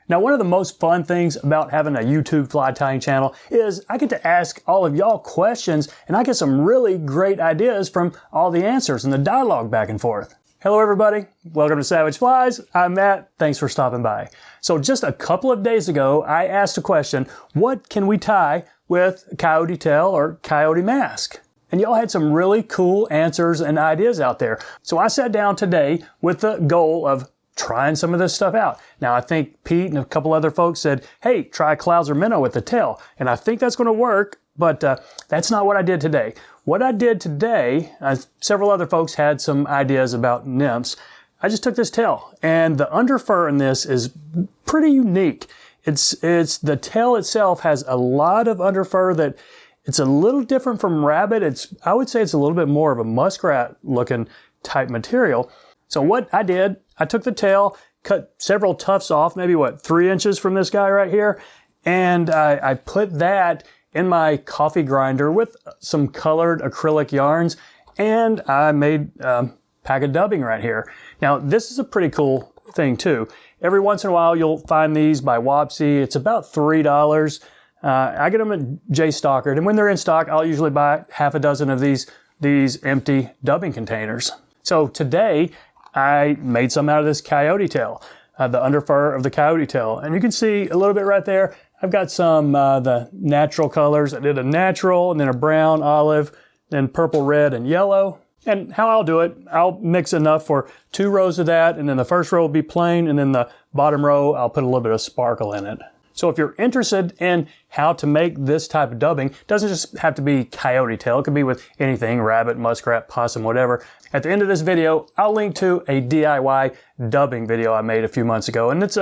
Now, one of the most fun things about having a YouTube fly tying channel is I get to ask all of y'all questions, and I get some really great ideas from all the answers and the dialogue back and forth. Hello everybody, welcome to Savage Flies. I'm Matt, thanks for stopping by. So just a couple of days ago, I asked a question, what can we tie with coyote tail or coyote mask? And y'all had some really cool answers and ideas out there. So I sat down today with the goal of trying some of this stuff out. Now, I think Pete and a couple other folks said, hey, try clouds or minnow with the tail. And I think that's going to work, but that's not what I did today. What I did today, several other folks had some ideas about nymphs. I just took this tail, and the underfur in this is pretty unique. It's the tail itself has a lot of underfur that it's a little different from rabbit. I would say it's a little bit more of a muskrat looking type material. So what I did, I took the tail, cut several tufts off, maybe 3 inches from this guy right here, and I put that in my coffee grinder with some colored acrylic yarns, and I made a pack of dubbing right here. Now, this is a pretty cool thing too. Every once in a while, you'll find these by Wapsi. It's about $3. I get them at J Stockard, and when they're in stock, I'll usually buy half a dozen of these empty dubbing containers. So today, I made some out of this coyote tail, the underfur of the coyote tail. And you can see a little bit right there. I've got some the natural colors. I did a natural and then a brown, olive, then purple, red, and yellow. And how I'll do it, I'll mix enough for 2 rows of that, and then the first row will be plain, and then the bottom row, I'll put a little bit of sparkle in it. So if you're interested in how to make this type of dubbing, it doesn't just have to be coyote tail. It could be with anything, rabbit, muskrat, possum, whatever. At the end of this video, I'll link to a DIY dubbing video I made a few months ago. And it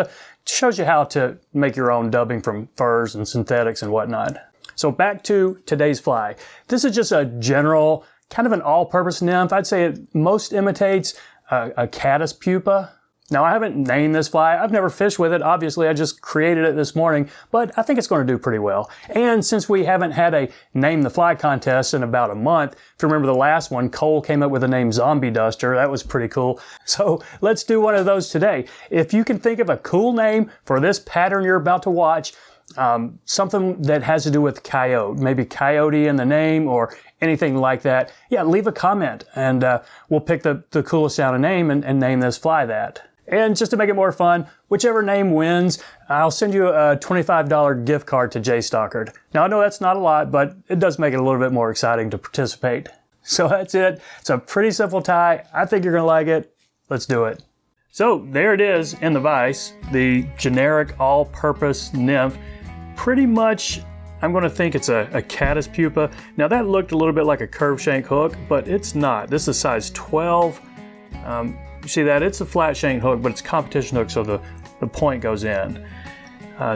shows you how to make your own dubbing from furs and synthetics and whatnot. So back to today's fly. This is just a general, kind of an all-purpose nymph. I'd say it most imitates a caddis pupa. Now, I haven't named this fly. I've never fished with it. Obviously, I just created it this morning, but I think it's going to do pretty well. And since we haven't had a Name the Fly contest in about a month, if you remember the last one, Cole came up with the name Zombie Duster. That was pretty cool. So let's do one of those today. If you can think of a cool name for this pattern you're about to watch, something that has to do with coyote, maybe coyote in the name or anything like that, yeah, leave a comment and we'll pick the coolest sounding name and name this fly that. And just to make it more fun, whichever name wins, I'll send you a $25 gift card to J Stockard. Now, I know that's not a lot, but it does make it a little bit more exciting to participate. So that's it. It's a pretty simple tie. I think you're going to like it. Let's do it. So there it is in the vise, the generic all-purpose nymph. Pretty much, I'm going to think it's a caddis pupa. Now, that looked a little bit like a curved shank hook, but it's not. This is size 12. You see that? It's a flat shank hook, but it's competition hook, so the point goes in.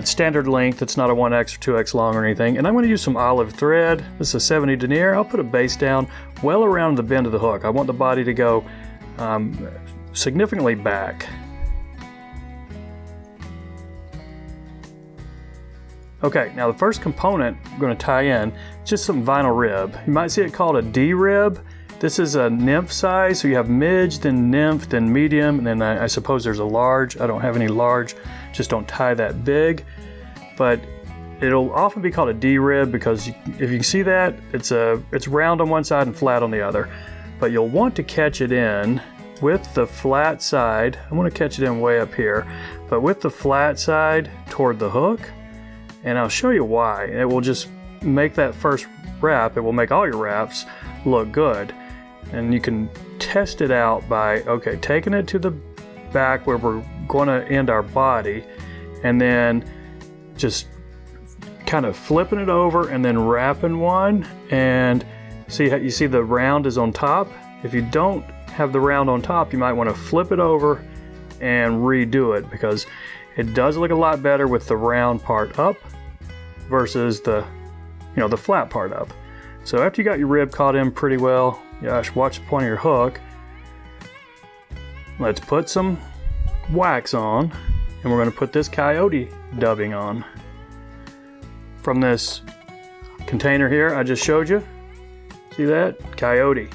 Standard length, it's not a 1X or 2X long or anything. And I'm going to use some olive thread. This is a 70 denier. I'll put a base down well around the bend of the hook. I want the body to go significantly back. Okay, now the first component I'm going to tie in is just some vinyl rib. You might see it called a D rib. This is a nymph size, so you have midge, then nymph, then medium, and then I suppose there's a large. I don't have any large, just don't tie that big. But it'll often be called a D rib because if you can see that, it's round on one side and flat on the other. But you'll want to catch it in with the flat side. I want to catch it in way up here, but with the flat side toward the hook, and I'll show you why. It will just make that first wrap, it will make all your wraps look good. And you can test it out by, okay, taking it to the back where we're going to end our body, and then just kind of flipping it over and then wrapping one, and see how you see the round is on top. If you don't have the round on top, you might want to flip it over and redo it because it does look a lot better with the round part up versus the flat part up. So after you got your rib caught in pretty well, Josh, watch the point of your hook. Let's put some wax on, and we're going to put this coyote dubbing on. From this container here I just showed you, see that? Coyote.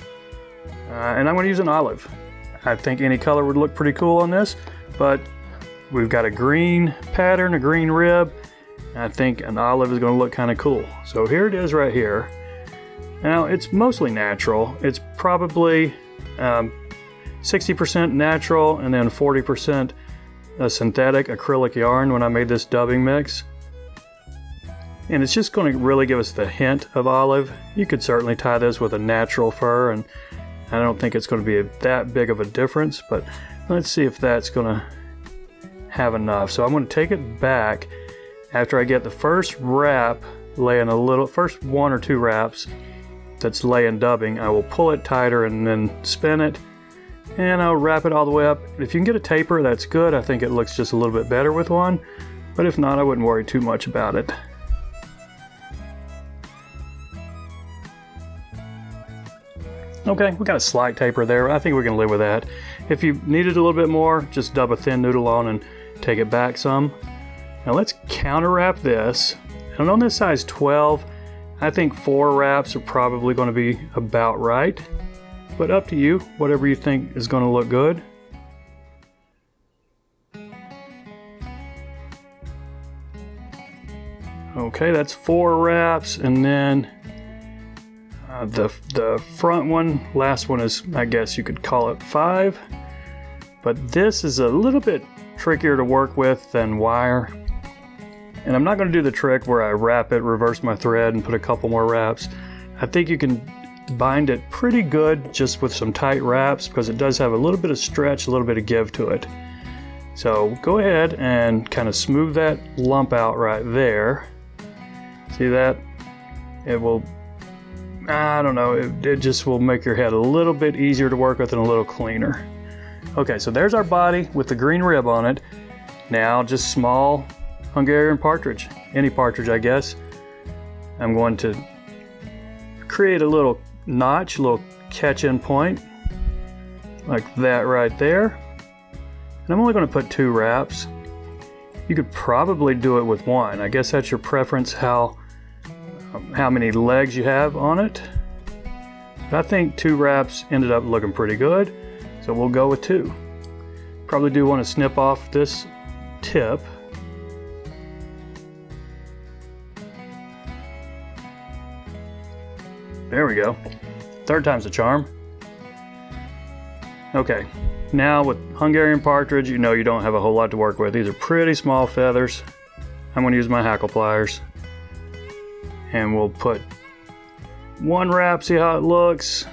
And I'm going to use an olive. I think any color would look pretty cool on this, but we've got a green pattern, a green rib, and I think an olive is going to look kind of cool. So here it is right here. Now it's mostly natural. It's probably 60% natural and then 40% synthetic acrylic yarn when I made this dubbing mix. And it's just going to really give us the hint of olive. You could certainly tie this with a natural fur, and I don't think it's going to be that big of a difference, but let's see if that's going to have enough. So I'm going to take it back after I get the first wrap laying a little, first 1 or 2 wraps that's laying dubbing. I will pull it tighter and then spin it, and I'll wrap it all the way up. If you can get a taper, that's good. I think it looks just a little bit better with one, but if not, I wouldn't worry too much about it. Okay, we got a slight taper there. I think we can live with that. If you needed a little bit more, just dub a thin noodle on and take it back some. Now let's counter wrap this. And on this size 12, I think 4 wraps are probably going to be about right. But up to you, whatever you think is going to look good. Okay, that's 4 wraps, and then the front one, last one is, I guess you could call it 5. But this is a little bit trickier to work with than wire. And I'm not going to do the trick where I wrap it, reverse my thread, and put a couple more wraps. I think you can bind it pretty good just with some tight wraps, because it does have a little bit of stretch, a little bit of give to it. So go ahead and kind of smooth that lump out right there. See that? It will, I don't know, it just will make your head a little bit easier to work with and a little cleaner. Okay, so there's our body with the green rib on it. Now just small Hungarian partridge, any partridge I guess. I'm going to create a little notch, a little catch-in point, like that right there. And I'm only going to put 2 wraps. You could probably do it with 1. I guess that's your preference, how many legs you have on it. But I think 2 wraps ended up looking pretty good, so we'll go with 2. Probably do want to snip off this tip. There we go. 3rd time's the charm. Okay, now with Hungarian partridge, you know you don't have a whole lot to work with. These are pretty small feathers. I'm going to use my Hackle pliers. And we'll put 1 wrap, see how it looks.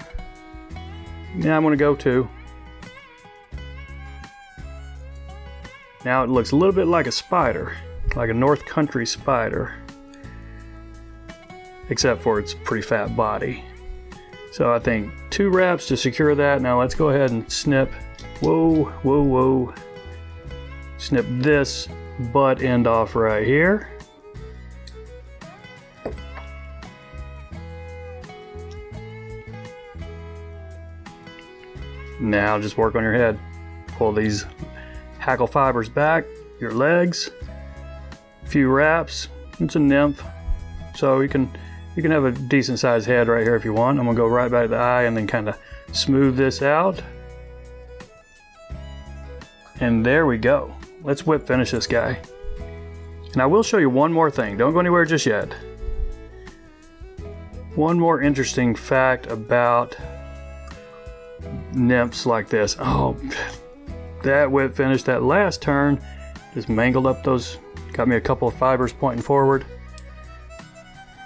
Yeah, I'm going to go 2. Now it looks a little bit like a spider, like a North Country spider, except for its pretty fat body. So I think 2 wraps to secure that. Now let's go ahead and snip, whoa, whoa, whoa. Snip this butt end off right here. Now just work on your head. Pull these Hackle fibers back, your legs, a few wraps. It's a nymph, so you can have a decent sized head right here if you want. I'm gonna go right back to the eye and then kind of smooth this out. And there we go. Let's whip finish this guy. And I will show you one more thing. Don't go anywhere just yet. One more interesting fact about nymphs like this. Oh, that whip finish, that last turn, just mangled up those, got me a couple of fibers pointing forward.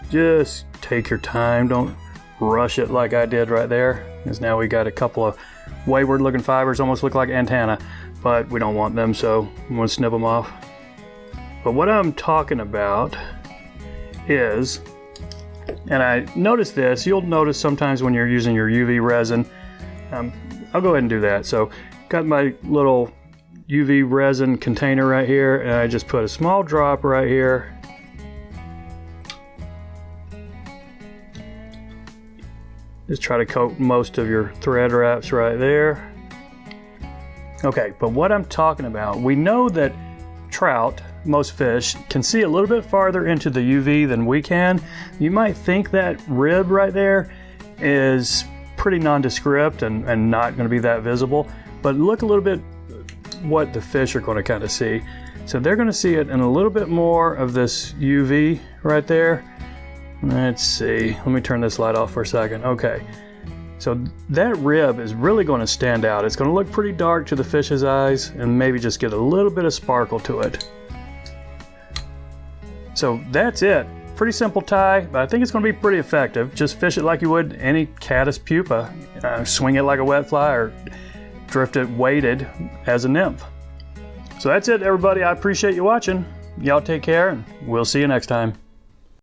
Just take your time, don't rush it like I did right there, because now we got a couple of wayward looking fibers, almost look like antenna, but we don't want them, so I'm going to snip them off. But what I'm talking about is, and I noticed this, you'll notice sometimes when you're using your UV resin, I'll go ahead and do that. So got my little UV resin container right here, and I just put a small drop right here. Just try to coat most of your thread wraps right there. Okay, but what I'm talking about, we know that trout, most fish, can see a little bit farther into the UV than we can. You might think that rib right there is pretty nondescript and not going to be that visible, but look a little bit what the fish are going to kind of see. So they're going to see it in a little bit more of this UV right there. Let's see, let me turn this light off for a second. Okay, so that rib is really going to stand out. It's going to look pretty dark to the fish's eyes and maybe just get a little bit of sparkle to it. So that's it. Pretty simple tie, but I think it's going to be pretty effective. Just fish it like you would any caddis pupa. Swing it like a wet fly or drift it weighted as a nymph. So that's it, everybody. I appreciate you watching. Y'all take care, and we'll see you next time.